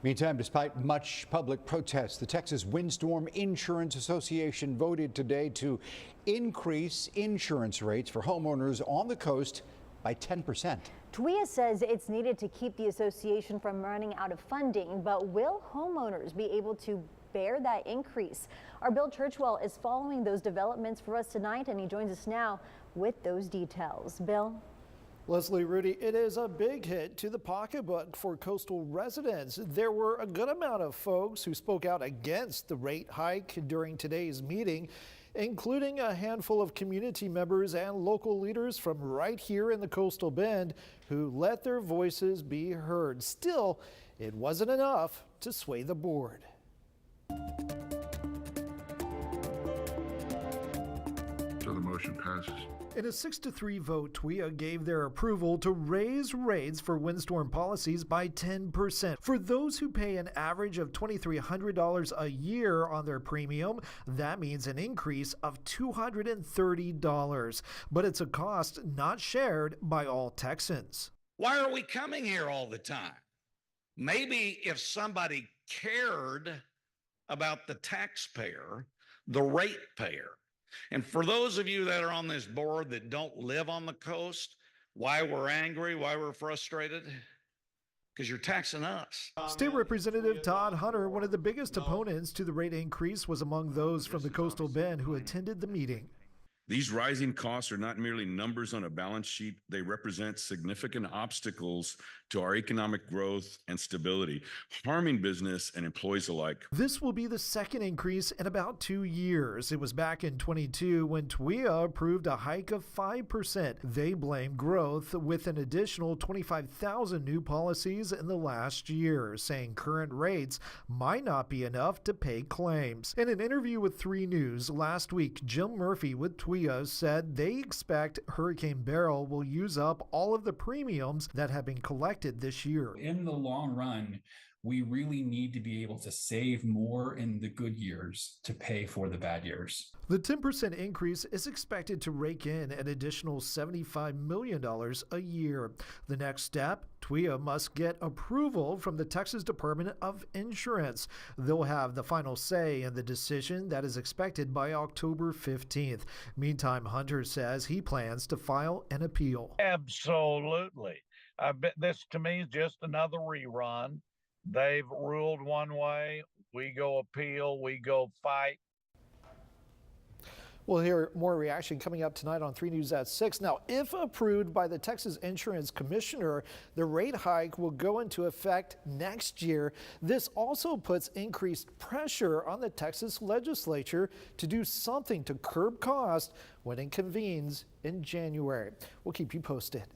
Meantime, despite much public protest, the Texas Windstorm Insurance Association voted today to increase insurance rates for homeowners on the coast by 10%. TWIA says it's needed to keep the association from running out of funding, but will homeowners be able to bear that increase? Our Bill Churchwell is following those developments for us tonight, and he joins us now with those details. Bill? Leslie, Rudy, it is a big hit to the pocketbook for coastal residents. There were a good amount of folks who spoke out against the rate hike during today's meeting, including a handful of community members and local leaders from right here in the Coastal Bend who let their voices be heard. Still, it wasn't enough to sway the board. So the motion passes. In a 6-3 vote, TWIA gave their approval to raise rates for windstorm policies by 10%. For those who pay an average of $2,300 a year on their premium, that means an increase of $230. But it's a cost not shared by all Texans. Why are we coming here all the time? Maybe if somebody cared about the taxpayer, the ratepayer. And for those of you that are on this board that don't live on the coast, why we're angry, why we're frustrated? Because you're taxing us. State Representative Todd Hunter, one of the biggest opponents to the rate increase, was among those from the Coastal Bend who attended the meeting. These rising costs are not merely numbers on a balance sheet. They represent significant obstacles to our economic growth and stability, harming business and employees alike. This will be the second increase in about 2 years. It was back in 22 when TWIA approved a hike of 5%. They blame growth with an additional 25,000 new policies in the last year, saying current rates might not be enough to pay claims. In an interview with 3 News last week, Jim Murphy with TWIA said they expect Hurricane Beryl will use up all of the premiums that have been collected this year. In the long run, we really need to be able to save more in the good years to pay for the bad years. The 10% increase is expected to rake in an additional $75 million a year. The next step, TWIA must get approval from the Texas Department of Insurance. They'll have the final say in the decision that is expected by October 15th. Meantime, Hunter says he plans to file an appeal. Absolutely. I bet this to me is just another rerun. They've ruled one way, we go appeal, we go fight. We'll hear more reaction coming up tonight on 3 News at 6. Now, if approved by the Texas Insurance Commissioner, the rate hike will go into effect next year. This also puts increased pressure on the Texas legislature to do something to curb costs when it convenes in January. We'll keep you posted.